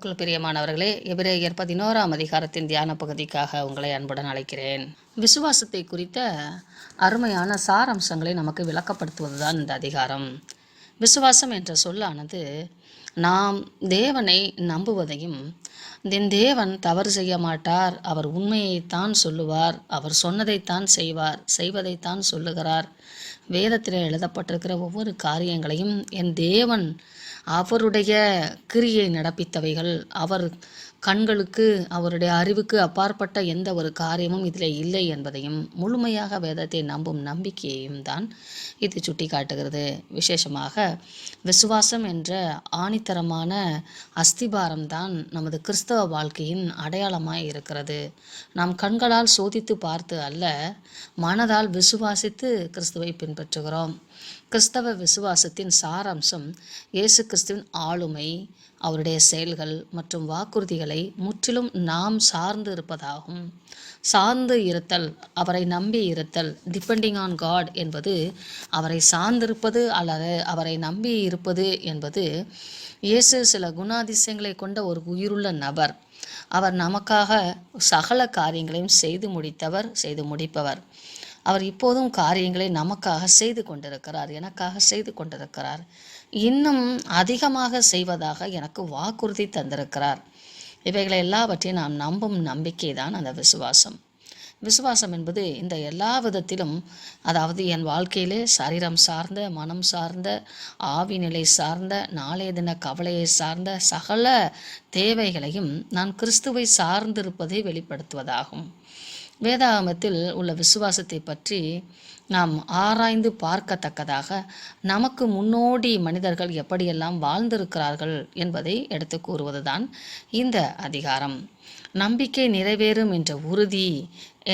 பிரியமானவர்களே, எபிரேயர் 11ஆம் அதிகாரத்தின் தியான பகுதிக்காக உங்களை அன்புடன் அழைக்கிறேன். விசுவாசத்தை குறித்த அருமையான சாரம்சங்களை நமக்கு விளக்கப்படுத்துவதுதான் இந்த அதிகாரம். விசுவாசம் என்ற சொல்லானது நாம் தேவனை நம்புவதையும், தேவன் தவறு செய்ய மாட்டார், அவர் உண்மையைத்தான் சொல்லுவார், அவர் சொன்னதைத்தான் செய்வார், செய்வதைத்தான் சொல்லுகிறார், வேதத்தில் எழுதப்பட்டிருக்கிற ஒவ்வொரு காரியங்களையும் என் தேவன் அவருடைய கிரியை நடப்பித்தவைகள், அவர் கண்களுக்கு அவருடைய அறிவுக்கு அப்பாற்பட்ட எந்த ஒரு காரியமும் இதில் இல்லை என்பதையும் முழுமையாக வேதத்தை நம்பும் நம்பிக்கையையும் தான் இது சுட்டி காட்டுகிறது. விசேஷமாக விசுவாசம் என்ற ஆணித்தரமான அஸ்திபாரம்தான் நமது கிறிஸ்தவ வாழ்க்கையின் அடையாளமாய் இருக்கிறது. நாம் கண்களால் சோதித்து பார்த்து அல்ல, மனதால் விசுவாசித்து கிறிஸ்துவை பின்பற்றுகிறோம். கிறிஸ்தவ விசுவாசத்தின் சாராம்சம் இயேசு கிறிஸ்துவின் ஆளுமை, அவருடைய செயல்கள் மற்றும் வாக்குறுதிகளை முற்றிலும் நாம் சார்ந்து இருப்பதாகும். சார்ந்து இருத்தல், அவரை நம்பி இருத்தல், டிபெண்டிங் ஆன் காட் என்பது அவரை சார்ந்திருப்பது அல்லது அவரை நம்பி இருப்பது என்பது. இயேசு சில குணாதிசயங்களை கொண்ட ஒரு உயிருள்ள நபர். அவர் நமக்காக சகல காரியங்களையும் செய்து முடித்தவர், செய்து முடிப்பவர். அவர் இப்போதும் காரியங்களை நமக்காக செய்து கொண்டிருக்கிறார், எனக்காக செய்து கொண்டிருக்கிறார். இன்னும் அதிகமாக செய்வதாக எனக்கு வாக்குறுதி தந்திருக்கிறார். இவைகளை எல்லாவற்றையும் நாம் நம்பும் நம்பிக்கை தான் அந்த விசுவாசம். விசுவாசம் என்பது இந்த எல்லா விதத்திலும், அதாவது என் வாழ்க்கையிலே சரீரம் சார்ந்த, மனம் சார்ந்த, ஆவி நிலை சார்ந்த, நாளைய தின கவலையை சார்ந்த சகல தேவைகளையும் நான் கிறிஸ்துவை சார்ந்திருப்பதை வெளிப்படுத்துவதாகும். வேதாகமத்தில் உள்ள விசுவாசத்தை பற்றி நாம் ஆராய்ந்து பார்க்கத்தக்கதாக நமக்கு முன்னோடி மனிதர்கள் எப்படியெல்லாம் வாழ்ந்திருக்கிறார்கள் என்பதை எடுத்து கூறுவதுதான் இந்த அதிகாரம். நம்பிக்கை நிறைவேறும் என்ற உறுதி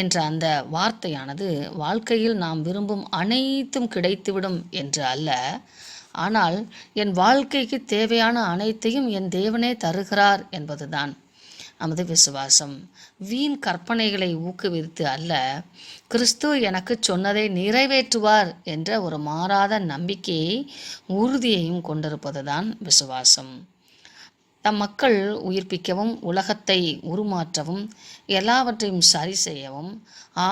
என்ற அந்த வார்த்தையானது வாழ்க்கையில் நாம் விரும்பும் அனைத்தும் கிடைத்துவிடும் என்று அல்ல, ஆனால் என் வாழ்க்கைக்கு தேவையான அனைத்தையும் என் தேவனே தருகிறார் என்பதுதான் நமது விசுவாசம். வீண் கற்பனைகளை ஊக்குவித்து அல்ல, கிறிஸ்து எனக்கு சொன்னதை நிறைவேற்றுவார் என்ற ஒரு மாறாத நம்பிக்கையை, உறுதியையும் கொண்டிருப்பதுதான் விசுவாசம். தம் மக்கள் உயிர்ப்பிக்கவும், உலகத்தை உருமாற்றவும், எல்லாவற்றையும் சரி செய்யவும்,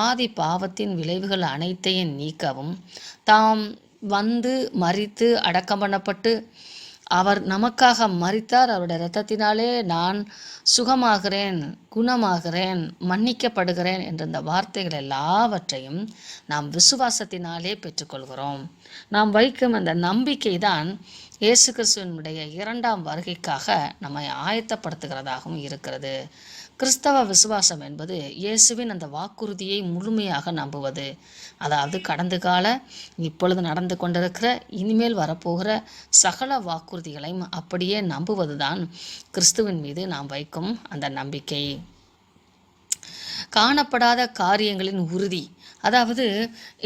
ஆதி பாவத்தின் விளைவுகள் அனைத்தையும் நீக்கவும், தாம் வந்து மரித்து அடக்கம் பண்ணப்பட்டு அவர் நமக்காக மரித்தார், அவருடைய இரத்தத்தினாலே நான் சுகமாகிறேன், குணமாகிறேன், மன்னிக்கப்படுகிறேன் என்ற இந்த வார்த்தைகள் எல்லாவற்றையும் நாம் விசுவாசத்தினாலே பெற்றுக்கொள்கிறோம். நாம் வைக்கும் அந்த நம்பிக்கை தான் இயேசு கிறிஸ்துவனுடைய 2ஆம் வருகைக்காக நம்மை ஆயத்தப்படுத்துகிறதாகவும் இருக்கிறது. கிறிஸ்தவ விசுவாசம் என்பது இயேசுவின் அந்த வாக்குறுதியை முழுமையாக நம்புவது. அதாவது கடந்த கால, இப்பொழுது நடந்து கொண்டிருக்கிற, இனிமேல் வரப்போகிற சகல வாக்குறுதிகளையும் அப்படியே நம்புவதுதான் கிறிஸ்துவின் மீது நாம் வைக்கும் அந்த நம்பிக்கை. காணப்படாத காரியங்களின் உறுதி, அதாவது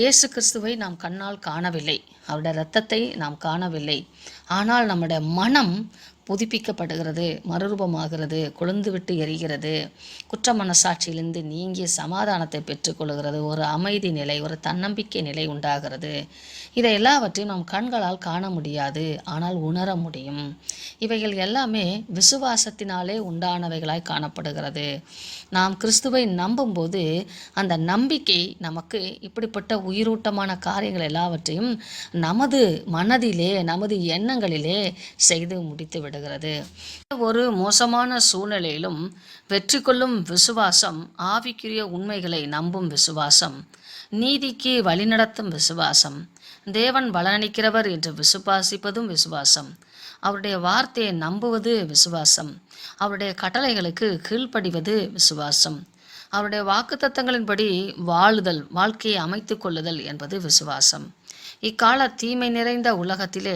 இயேசு கிறிஸ்துவை நாம் கண்ணால் காணவில்லை, அவருடைய இரத்தத்தை நாம் காணவில்லை, ஆனால் நம்முடைய மனம் புதுப்பிக்கப்படுகிறது, மறுரூபமாகிறது, கொழுந்து விட்டு எரிகிறது, குற்ற மனசாட்சியிலிருந்து நீங்கிய சமாதானத்தை பெற்றுக்கொள்கிறது, ஒரு அமைதி நிலை, ஒரு தன்னம்பிக்கை நிலை உண்டாகிறது. இதை எல்லாவற்றையும் நாம் கண்களால் காண முடியாது, ஆனால் உணர முடியும். இவைகள் எல்லாமே விசுவாசத்தினாலே உண்டானவைகளாய் காணப்படுகிறது. நாம் கிறிஸ்துவை நம்பும்போது அந்த நம்பிக்கை நமக்கு இப்படிப்பட்ட உயிரூட்டமான காரியங்கள் எல்லாவற்றையும் நமது மனதிலே, நமது எண்ணங்களிலே செய்து முடித்து விடுகிறது. ஒரு மோசமான சூழ்நிலையிலும் வெற்றி கொள்ளும் விசுவாசம், ஆவிக்குரிய உண்மைகளை நம்பும் விசுவாசம், நீதிக்கு வழிநடத்தும் விசுவாசம், தேவன் பலனளிக்கிறவர் என்று விசுவாசிப்பதும் விசுவாசம், அவருடைய வார்த்தையை நம்புவது விசுவாசம், அவருடைய கட்டளைகளுக்கு கீழ்ப்படிவது விசுவாசம், அவருடைய வாக்குத்தத்தங்களின்படி வாழுதல், வாழ்க்கையை அமைத்து கொள்ளுதல் என்பது விசுவாசம். இக்கால தீமை நிறைந்த உலகத்திலே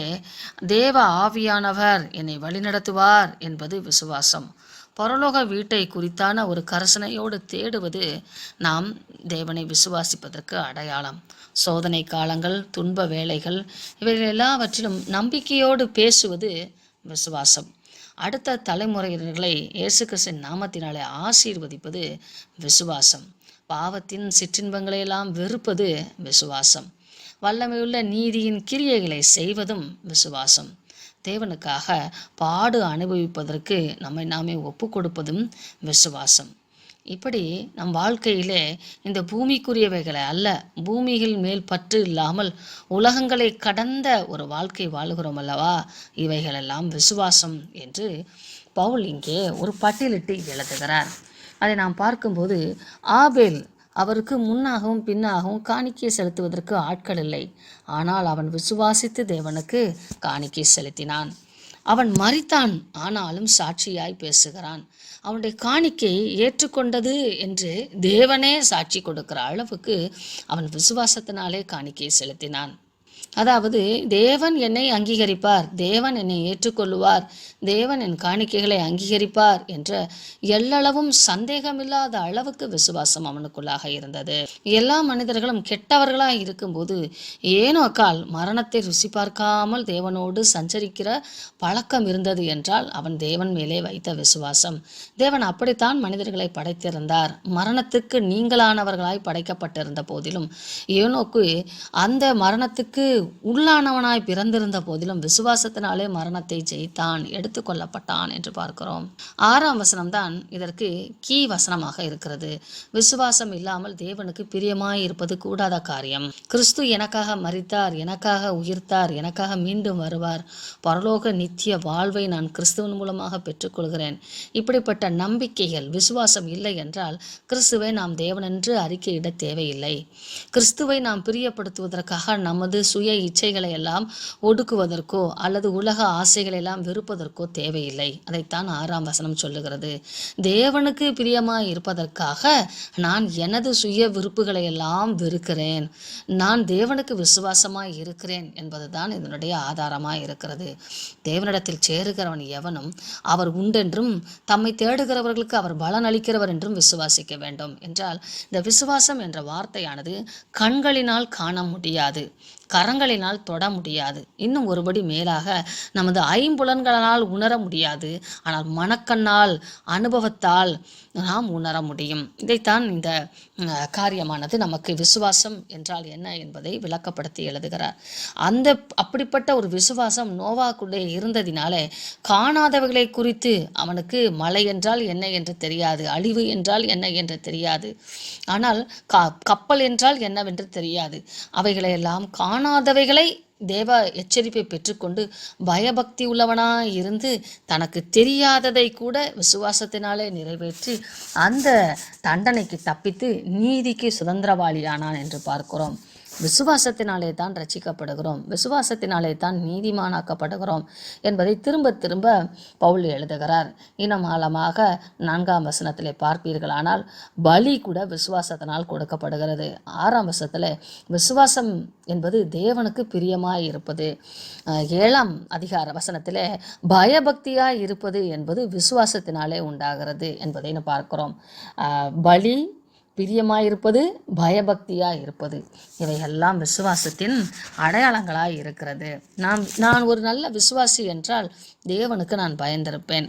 தேவ ஆவியானவர் என்னை வழிநடத்துவார் என்பது விசுவாசம். பரலோக வீட்டை குறித்தான ஒரு கரசனையோடு தேடுவது நாம் தேவனை விசுவாசிப்பதற்கு அடையாளம். சோதனை காலங்கள், துன்ப வேளைகள், இவைகள் எல்லாவற்றிலும் நம்பிக்கையோடு பேசுவது விசுவாசம். அடுத்த தலைமுறையினர்களை இயேசு கிறிஸ்துவின் நாமத்தினாலே ஆசீர்வதிப்பது விசுவாசம். பாவத்தின் சிற்றின்பங்களையெல்லாம் வெறுப்பது விசுவாசம். வல்லமையுள்ள நீதியின் கிரியைகளை செய்வதும் விசுவாசம். தேவனுக்காக பாடு அனுபவிப்பதற்கு நம்மை நாமே ஒப்பு கொடுப்பதும் விசுவாசம். இப்படி நம் வாழ்க்கையிலே இந்த பூமிக்குரியவைகளை அல்ல, பூமியில் மேல் பற்று இல்லாமல் உலகங்களை கடந்த ஒரு வாழ்க்கை வாழுகிறோம் அல்லவா, இவைகளெல்லாம் விசுவாசம் என்று பவுல் இங்கே ஒரு பட்டியலிட்டு எழுதுகிறார். அதை நாம் பார்க்கும்போது ஆபேல் அவருக்கு முன்னாகவும் பின்னாகவும் காணிக்கை செலுத்துவதற்கு ஆட்கள் இல்லை. ஆனால் அவன் விசுவாசித்து தேவனுக்கு காணிக்கை செலுத்தினான். அவன் மரித்தான், ஆனாலும் சாட்சியாய் பேசுகிறான். அவனுடைய காணிக்கை ஏற்றுக்கொண்டது என்று தேவனே சாட்சி கொடுக்கிற அளவுக்கு அவன் விசுவாசத்தினாலே காணிக்கை செலுத்தினான். அதாவது தேவன் என்னை அங்கீகரிப்பார், தேவன் என்னை ஏற்றுக்கொள்ளுவார், தேவன் என் காணிக்கைகளை அங்கீகரிப்பார் என்ற எல்லளவும் சந்தேகமில்லாத அளவுக்கு விசுவாசம் அவனுக்குள்ளாக இருந்தது. எல்லா மனிதர்களும் கெட்டவர்களாக இருக்கும்போது ஏனோக்கால் மரணத்தை ருசி பார்க்காமல் தேவனோடு சஞ்சரிக்கிற பழக்கம் இருந்தது என்றால் அவன் தேவன் மேலே வைத்த விசுவாசம். தேவன் அப்படித்தான் மனிதர்களை படைத்திருந்தார். மரணத்துக்கு நீங்களானவர்களாய் படைக்கப்பட்டிருந்த போதிலும் ஏனோக்கு அந்த மரணத்துக்கு உள்ளானவனாய் பிறந்திருந்த போதிலும் விசுவாசத்தினாலே மரணத்தை ஜெயித்தான், எடுத்துக்கொள்ளப்பட்டான் என்று பார்க்கிறோம். 6ஆம் வசனம் தான் இதற்கு கீ வசனமாக இருக்கிறது. விசுவாசம் இல்லாமல் தேவனுக்கு பிரியமாய் இருப்பது கூடாத காரியம். கிறிஸ்து எனக்காக மரித்தார், எனக்காக உயிர்த்தார், எனக்காக மீண்டும் வருவார், பரலோக நித்திய வாழ்வை நான் கிறிஸ்துவின் மூலமாக பெற்றுக்கொள்கிறேன். இப்படிப்பட்ட நம்பிக்கைகள் விசுவாசம் இல்லை என்றால் கிறிஸ்துவை நாம் தேவனென்று அறிக்கையிட தேவையில்லை. கிறிஸ்துவை நாம் பிரியப்படுத்துவதற்காக நமது சுய இச்சைகளை எல்லாம் ஒடுக்குவதற்கோ அல்லது உலக ஆசைகளை எல்லாம் வெறுப்பதற்கோ தேவையில்லை. அதைத்தான் 6ஆம் வசனம் சொல்லுகிறது. தேவனுக்கு பிரியமாய் இருப்பதற்காக நான் எனது சுய விருப்புகளை எல்லாம் வெறுக்கிறேன், நான் தேவனுக்கு விசுவாசமாய் இருக்கிறேன் என்பதுதான் இதனுடைய ஆதாரமாய் இருக்கிறது. தேவனிடத்தில் சேருகிறவன் எவனும் அவர் உண்டென்றும் தம்மை தேடுகிறவர்களுக்கு அவர் பலன் அளிக்கிறவர் என்றும் விசுவாசிக்க வேண்டும் என்றால் இந்த விசுவாசம் என்ற வார்த்தையானது கண்களினால் காண முடியாது, கரங்களினால் தொட முடியாது, இன்னும் ஒருபடி மேலாக நமது ஐம்புலன்களால் உணர முடியாது. ஆனால் மனக்கண்ணால் அனுபவத்தால் நாம் உணர முடியும். இதைத்தான் இந்த காரியமானது நமக்கு விசுவாசம் என்றால் என்ன என்பதை விளக்கப்படுத்தி எழுதுகிறார். அப்படிப்பட்ட ஒரு விசுவாசம் நோவாக்குள்ளே இருந்ததினாலே காணாதவைகளை குறித்து அவனுக்கு மழை என்றால் என்ன என்று தெரியாது, அழிவு என்றால் என்ன என்று தெரியாது, ஆனால் கப்பல் என்றால் என்னவென்று தெரியாது. அவைகளை எல்லாம் காணாதவைகளை தேவ எச்சரிப்பை பெற்றுக்கொண்டு பயபக்தி உள்ளவனாய் இருந்து தனக்கு தெரியாததை கூட விசுவாசத்தினாலே நிறைவேற்றி அந்த தண்டனைக்கு தப்பித்து நீதிக்கு சுதந்திரவாளியானான் என்று பார்க்கிறோம். விசுவாசத்தினாலே தான் ரட்சிக்கப்படுகிறோம், விசுவாசத்தினாலே தான் நீதிமானாக்கப்படுகிறோம் என்பதை திரும்ப திரும்ப பவுல் எழுதுகிறார். இன்னும் ஆழமாக 4ஆம் வசனத்திலே பார்ப்பீர்களானால் பலி கூட விசுவாசத்தினால் கொடுக்கப்படுகிறது. 6ஆம் வசனத்தில் விசுவாசம் என்பது தேவனுக்கு பிரியமாய் இருப்பது. 7ஆம் அதிகார வசனத்தில் பயபக்தியாய் இருப்பது என்பது விசுவாசத்தினாலே உண்டாகிறது என்பதை பார்க்கிறோம். பலி, பிரியமாயிருப்பது, பயபக்தியாக இருப்பது, இவையெல்லாம் விசுவாசத்தின் அடையாளங்களாய் இருக்கிறது. நான் ஒரு நல்ல விசுவாசி என்றால் தேவனுக்கு நான் பயந்திருப்பேன்,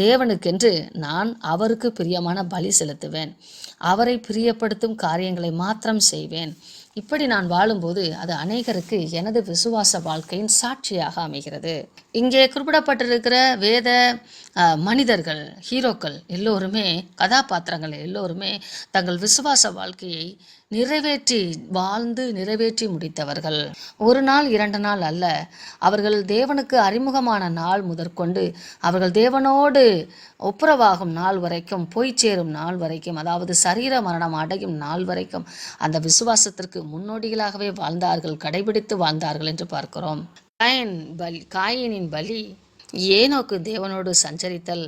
தேவனுக்கென்று நான் அவருக்கு பிரியமான பலி செலுத்துவேன், அவரை பிரியப்படுத்தும் காரியங்களை மாத்திரம் செய்வேன். இப்படி நான் வாழும்போது அது அநேகருக்கு எனது விசுவாச வாழ்க்கையின் சாட்சியாக அமைகிறது. இங்கே குறிப்பிடப்பட்டிருக்கிற வேத மனிதர்கள், ஹீரோக்கள் எல்லோருமே, கதாபாத்திரங்கள் எல்லோருமே தங்கள் விசுவாச வாழ்க்கையை நிறைவேற்றி முடித்தவர்கள். ஒரு நாள் 2 நாள் அல்ல, அவர்கள் தேவனுக்கு அறிமுகமான நாள் முதற்கொண்டு அவர்கள் தேவனோடு ஒப்புரவாகும் நாள் வரைக்கும், போய் சேரும் நாள் வரைக்கும், அதாவது சரீர மரணம் அடையும் நாள் வரைக்கும் அந்த விசுவாசத்திற்கு முன்னோடிகளாகவே வாழ்ந்தார்கள், கடைபிடித்து வாழ்ந்தார்கள் என்று பார்க்கிறோம். காயினின் பலி, ஏனோக்கு தேவனோடு சஞ்சரித்தல்,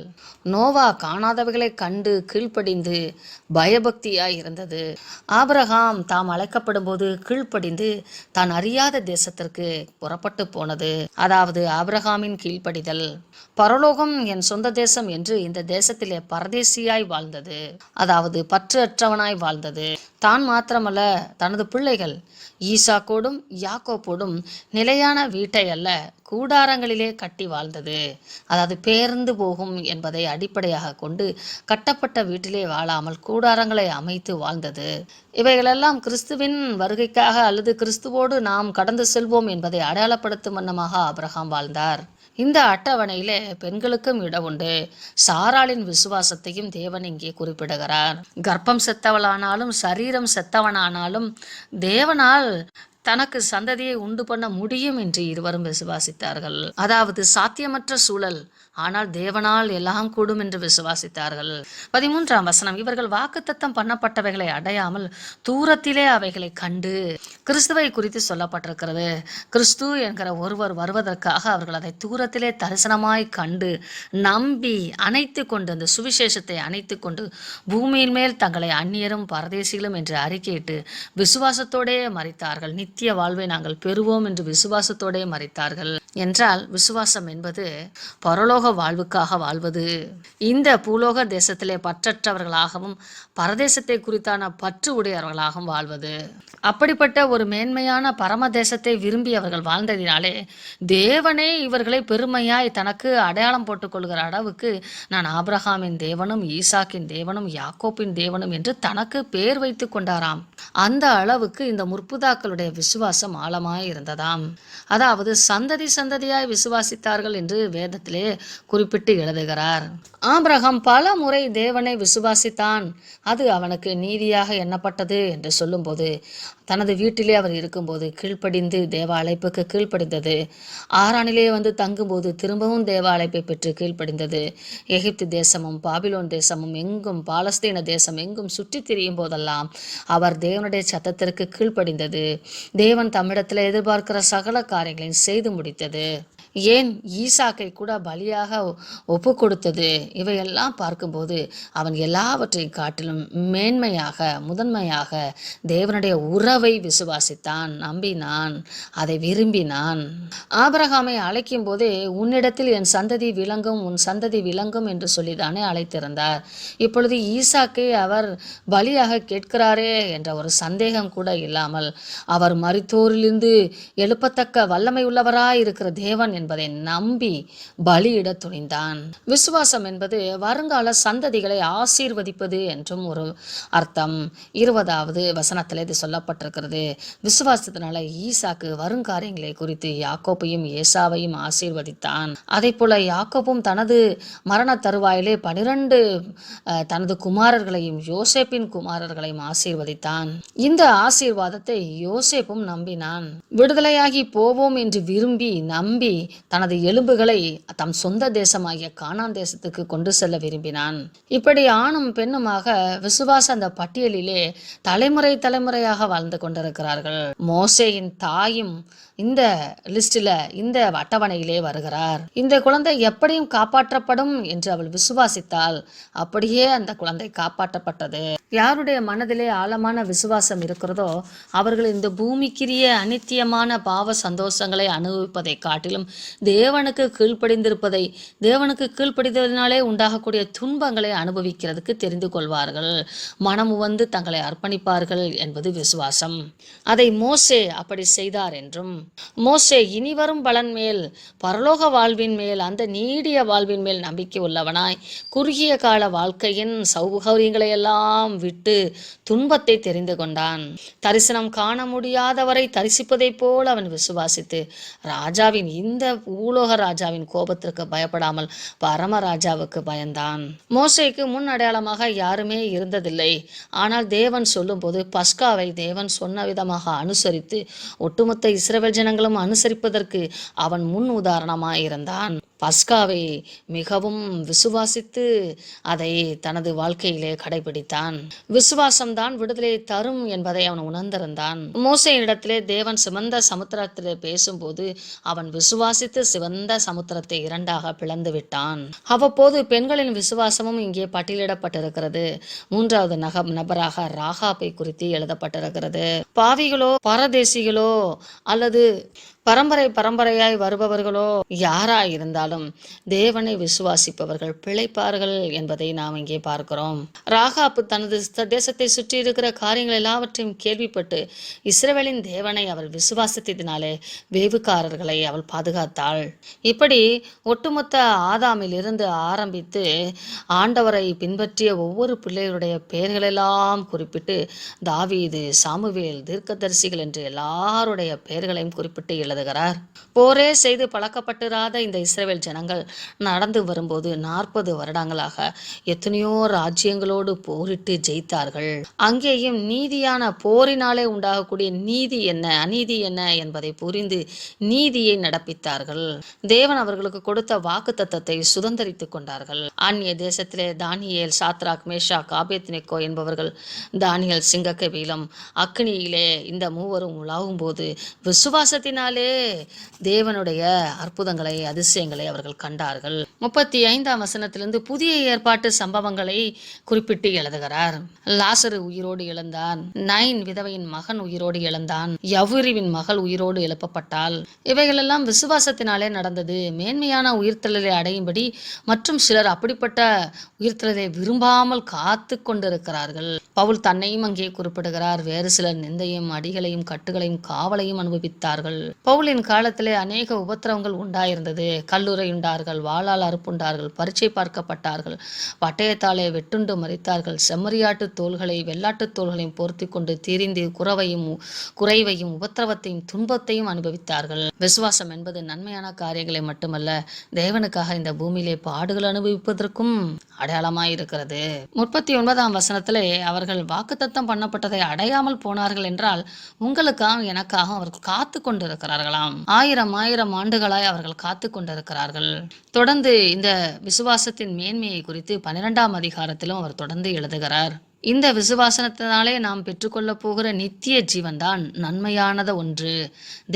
நோவா காணாதவைகளை கண்டு கீழ்ப்படிந்து பயபக்தியாய் இருந்தது, ஆபிரகாம் தாம் அழைக்கப்படும் போது கீழ்ப்படிந்து தான் அறியாத தேசத்திற்கு புறப்பட்டு போனது. அதாவது ஆபிரகாமின் கீழ்ப்படிதல். பரலோகம் என் சொந்த தேசம் என்று இந்த தேசத்திலே பரதேசியாய் வாழ்ந்தது, அதாவது பற்று அற்றவனாய் வாழ்ந்தது. தான் மாத்திரமல்ல, தனது பிள்ளைகள் ஈசாக்கோடும் யாக்கோப்போடும் நிலையான வீட்டை அல்ல, கூடாரங்களிலே கட்டி வாழ்ந்தது. அதாவது பேர்ந்து போகும் என்பதை அடிப்படையாக கொண்டு கட்டப்பட்ட வீட்டிலே வாழாமல் கூடாரங்களை அமைத்து வாழ்ந்தது. இவைகளெல்லாம் கிறிஸ்துவின் வருகைக்காக அல்லது கிறிஸ்துவோடு நாம் கடந்து செல்வோம் என்பதை அடையாளப்படுத்தும் வண்ணமாக ஆபிரகாம் வாழ்ந்தார். இந்த அட்டவணையிலே பெண்களுக்கும் இடம் உண்டு. சாராளின் விசுவாசத்தையும் தேவன் இங்கே குறிப்பிடுகிறார். கர்ப்பம் செத்தவளானாலும் சரீரம் செத்தவனானாலும் தேவனால் தனக்கு சந்ததியை உண்டு பண்ண முடியும் என்று இருவரும் விசுவாசித்தார்கள். அதாவது சாத்தியமற்ற சூழல், ஆனால் தேவனால் எல்லாம் கூடும் என்று விசுவாசித்தார்கள். 13ஆம் வசனம், இவர்கள் வாக்குத்தத்தம் பண்ணப்பட்டவைகளை அடையாமல் தூரத்திலே அவைகளை கண்டு, கிறிஸ்துவை குறித்து சொல்லப்பட்டிருக்கிறது. கிறிஸ்து என்கிற ஒருவர் வருவதற்காக அவர்கள் அதை தூரத்திலே தரிசனமாய் கண்டு நம்பி அணைத்து கொண்டு, அந்த சுவிசேஷத்தை அணைத்து கொண்டு பூமியின் மேல் தங்களை அந்நியரும் பரதேசிகளும் என்று அறிக்கையிட்டு விசுவாசத்தோடே மரித்தார்கள். நித்திய வாழ்வை நாங்கள் பெறுவோம் என்று விசுவாசத்தோடே மரித்தார்கள். என்றால் விசுவாசம் என்பது பரலோக வாழ்வுக்காக வாழ்வது. இந்த பூலோக தேசத்திலே பற்றற்றவர்களாகவும் பரதேசத்தை குறித்தான பற்று உடையவர்களாகவும் வாழ்வது. அப்படிப்பட்ட ஒரு மேன்மையான பரம தேசத்தை விரும்பி அவர்கள் வாழ்ந்ததினாலே தேவனே இவர்களை பெருமையாய் தனக்கு அடையாளம் போட்டுக் கொள்கிற அளவுக்கு நான் ஆபிரகாமின் தேவனும் ஈசாக்கின் தேவனும் யாக்கோப்பின் தேவனும் என்று தனக்கு பேர் வைத்து கொண்டாராம். அந்த அளவுக்கு இந்த முற்புதாக்களுடைய விசுவாசம் ஆழமாய் இருந்ததாம். அதாவது சந்ததி சந்ததியாய் விசுவாசித்தார்கள் என்று வேதத்திலே குறிப்பிட்டு எழுதுகிறார். ஆபிரகாம் பல முறை தேவனை விசுவாசித்தான், அது அவனுக்கு நீதியாக எண்ணப்பட்டது என்று சொல்லும்போது தனது வீட்டிலே அவர் இருக்கும்போது கீழ்ப்படிந்து தேவ அழைப்புக்கு கீழ்ப்படிந்தது. ஆரானிலே வந்து தங்கும்போது திரும்பவும் தேவ அழைப்பை பெற்று கீழ்ப்படிந்தது. எகிப்து தேசமும் பாபிலோன் தேசமும் எங்கும் பாலஸ்தீன தேசம் எங்கும் சுற்றி திரியும் போதெல்லாம் அவர் தேவனுடைய சத்தத்திற்கு கீழ்ப்படிந்தது. தேவன் தம்மிடத்தில் எதிர்பார்க்கிற சகல காரியங்களையும் செய்து முடித்தது. ஏன் ஈசாக்கை கூட பலியாக ஒப்பு கொடுத்தது. இவையெல்லாம் பார்க்கும்போது அவன் எல்லாவற்றையும் காட்டிலும் மேன்மையாக முதன்மையாக தேவனுடைய உறவை விசுவாசித்தான், நம்பினான், அதை விரும்பினான். ஆபிரகாமை அழைக்கும் போதே உன்னிடத்தில் என் சந்ததி விளங்கும், உன் சந்ததி விளங்கும் என்று சொல்லிதானே அழைத்திருந்தார். இப்பொழுது ஈசாக்கை அவர் பலியாக கேட்கிறாரே என்ற ஒரு சந்தேகம் கூட இல்லாமல் அவர் மரித்தோரிலிருந்து எழுப்பத்தக்க வல்லமை உள்ளவராய் இருக்கிற தேவன் என்பதை நம்பி பலியிட துணிந்தான். விசுவாசம் என்பது வருங்கால சந்ததிகளை ஆசீர்வதிப்பது என்றும் ஒரு அர்த்தம். 20வது வசனத்தில் இது சொல்லப்பட்டிருக்கிறது. விசுவாசத்தினால ஈசாக்கு வருங்காரியங்களை குறித்து யாக்கோப்பையும் ஏசாவையும் ஆசீர்வதித்தான். அதே போல யாக்கோப்பும் தனது மரண தருவாயிலே 12 தனது குமாரர்களையும் யோசேப்பின் குமாரர்களையும் ஆசீர்வதித்தான். இந்த ஆசீர்வாதத்தை யோசேப்பும் நம்பினான். விடுதலையாகி போவோம் என்று விரும்பி நம்பி தனது எலும்புகளை தம் சொந்த தேசமாகிய கானான் தேசத்துக்கு கொண்டு செல்ல விரும்பினான். இப்படி ஆணும் பெண்ணுமாக விசுவாச அந்த பட்டியலிலே தலைமுறை தலைமுறையாக வாழ்ந்து கொண்டிருக்கிறார்கள். மோசேயின் தாயும் இந்த லிஸ்டில் இந்த அட்டவணையிலே வருகிறார். இந்த குழந்தை எப்படியும் காப்பாற்றப்படும் என்று அவள் விசுவாசித்தால் அப்படியே அந்த குழந்தை காப்பாற்றப்பட்டது. யாருடைய மனதிலே ஆழமான விசுவாசம் இருக்கிறதோ அவர்கள் இந்த பூமிக்குரிய அநித்தியமான பாவ சந்தோஷங்களை அனுபவிப்பதை காட்டிலும் தேவனுக்கு கீழ்ப்படிந்திருப்பதை, தேவனுக்கு கீழ்ப்படிந்ததினாலே உண்டாகக்கூடிய துன்பங்களை அனுபவிக்கிறதுக்கு தெரிந்து கொள்வார்கள். மனம் வந்து தங்களை அர்ப்பணிப்பார்கள் என்பது விசுவாசம். அதை மோசே அப்படி செய்தார் என்றும், மோசே இனிவரும் பலன் மேல், பரலோக வாழ்வின் மேல், அந்த நீடிய வாழ்வின் மேல் நம்பிக்கை உள்ளவனாய் குறுகிய கால வாழ்க்கையின் சௌகரியங்களை எல்லாம் விட்டு துன்பத்தை தெரிந்து கொண்டான். தரிசனம் காண முடியாதவரை தரிசிப்பதை போல் அவன் விசுவாசித்து ராஜாவின், இந்த பூலோக ராஜாவின் கோபத்திற்கு பயப்படாமல் பரமராஜாவுக்கு பயந்தான். மோசேக்கு முன் அடையாளமாக யாருமே இருந்ததில்லை. ஆனால் தேவன் சொல்லும் போது பஸ்காவை தேவன் சொன்ன விதமாக அனுசரித்து ஒட்டுமொத்த இஸ்ரவேல் ஜனங்களும் அனுசரிப்பதற்கு அவன் முன் உதாரணமாய் இருந்தான். பஸ்காவை மிகவும் விசுவாசித்து அதை தனது வாழ்க்கையிலே கடைபிடித்தான். விசுவாசம்தான் விடுதலையை தரும் என்பதை அவன் உணர்ந்திருந்தான். மோசேயினிடத்திலே தேவன் சிவந்த சமுத்திரத்திலே பேசும்போது அவன் விசுவாசித்து சிவந்த சமுத்திரத்தை 2ஆக பிளந்து விட்டான். அவ்வப்போது பெண்களின் விசுவாசமும் இங்கே பட்டியலிடப்பட்டிருக்கிறது. 3வது நபராக ராகாபை குறித்து எழுதப்பட்டிருக்கிறது. பாவிகளோ பரதேசிகளோ அல்லது பரம்பரையாய் வருபவர்களோ யாராய் இருந்தாலும் தேவனை விசுவாசிப்பவர்கள் பிழைப்பார்கள் என்பதை நாம் இங்கே பார்க்கிறோம். ராகாப்பு தனது தேசத்தை சுற்றி இருக்கிற காரியங்கள் எல்லாவற்றையும் கேள்விப்பட்டு இஸ்ரவேலின் தேவனை அவள் விசுவாசித்ததினாலே வேவுக்காரர்களை அவள் பாதுகாத்தாள். இப்படி ஒட்டுமொத்த ஆதாமில் இருந்து ஆரம்பித்து ஆண்டவரை பின்பற்றிய ஒவ்வொரு பிள்ளைகளுடைய பெயர்களெல்லாம் குறிப்பிட்டு தாவீது, சாமுவேல், தீர்க்கதரிசிகள் என்று எல்லாருடைய பெயர்களையும் குறிப்பிட்டு எழுத எழுதுகிறார். போரே செய்து பழக்கப்பட்டிராத இந்த இஸ்ரவேல் ஜனங்கள் நடந்து வரும்போது 40 வருடங்களாக எத்தனையோ ராஜ்யங்களோடு போரிட்டு ஜெயித்தார்கள். அங்கேயும் நீதியான போரினாலே உண்டாகக்கூடிய நீதி என்ன அநீதி என்ன என்பதை புரிந்து நீதியை நடப்பித்தார்கள். தேவன் அவர்களுக்கு கொடுத்த வாக்குத்தத்தத்தை சுதந்தரித்துக் கொண்டார்கள். அந்நிய தேசத்திலே தானியேல், சாத்ராக், மேஷாக், ஆபேத்நேகோ என்பவர்கள் தானியேல் சிங்கக்கவியிலும் அக்னியிலே இந்த மூவரும் உலாவும் போது விசுவாசத்தினாலே தேவனுடைய அற்புதங்களை அதிசயங்களை அவர்கள் கண்டார்கள். 35ஆம் வசனத்திலிருந்து புதிய ஏற்பாட்டு சம்பவங்களை குறிப்பிட்டு எழுதுகிறார். லாசரு உயிரோடு எழுந்தான். நைன் விதவையின் மகன் உயிரோடு எழுந்தான். யவுரிவின் மகள் உயிரோடு எழுப்பப்பட்டாள். இவைகளெல்லாம் விசுவாசத்தினாலே நடந்தது. மேன்மையான உயிர்த்தெழலை அடையும்படி மற்றும் சிலர் அப்படிப்பட்ட உயிர்த்தெழலை விரும்பாமல் காத்து கொண்டிருக்கிறார்கள். பவுல் தன்னையும் அங்கே குறிப்பிடுகிறார். வேறு சிலர் நிந்தையும் அடிகளையும் கட்டுகளையும் காவலையும் அனுபவித்தார்கள். பவுலின் காலத்திலே அநேக உபத்திரவங்கள் உண்டாயிருந்தது. கல்லுரையுண்டார்கள், வாளால் அறுப்புண்டார்கள், பரீட்சை பார்க்கப்பட்டார்கள், பட்டயத்தாலே வெட்டுண்டு மரித்தார்கள், செம்மறியாட்டு தோள்களை வெள்ளாட்டு தோள்களையும் பொருத்தி கொண்டு திரிந்து குறைவையும் உபத்திரவத்தையும் துன்பத்தையும் அனுபவித்தார்கள். விசுவாசம் என்பது நன்மையான காரியங்களை மட்டுமல்ல, தேவனுக்காக இந்த பூமியிலே பாடுகள் அனுபவிப்பதற்கும் அடையாளமாயிருக்கிறது. 39ஆம் வசனத்திலே அவர்கள் வாக்குத்தத்தம் பண்ணப்பட்டதை அடையாமல் போனார்கள் என்றால் உங்களுக்காக எனக்காக அவர்கள் காத்து கொண்டிருக்கிறார்களாம். ஆயிரம் ஆண்டுகளாய் அவர்கள் காத்து கொண்டிருக்கிறார்கள். தொடர்ந்து இந்த விசுவாசத்தின் மேன்மையை குறித்து 12ஆம் அதிகாரத்திலும் அவர் தொடர்ந்து எழுதுகிறார். இந்த விசுவாசத்தினாலே நாம் பெற்றுக்கொள்ள போகிற நித்திய ஜீவன்தான் நன்மையானத ஒன்று.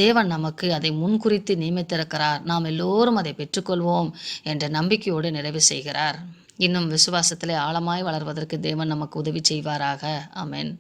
தேவன் நமக்கு அதை முன்குறித்து நியமித்திருக்கிறார். நாம் எல்லோரும் அதை பெற்றுக்கொள்வோம் என்ற நம்பிக்கையோடு நிறைவு செய்கிறார். இன்னும் விசுவாசத்திலே ஆழமாய் வளர்வதற்கு தேவன் நமக்கு உதவி செய்வாராக. ஆமென்.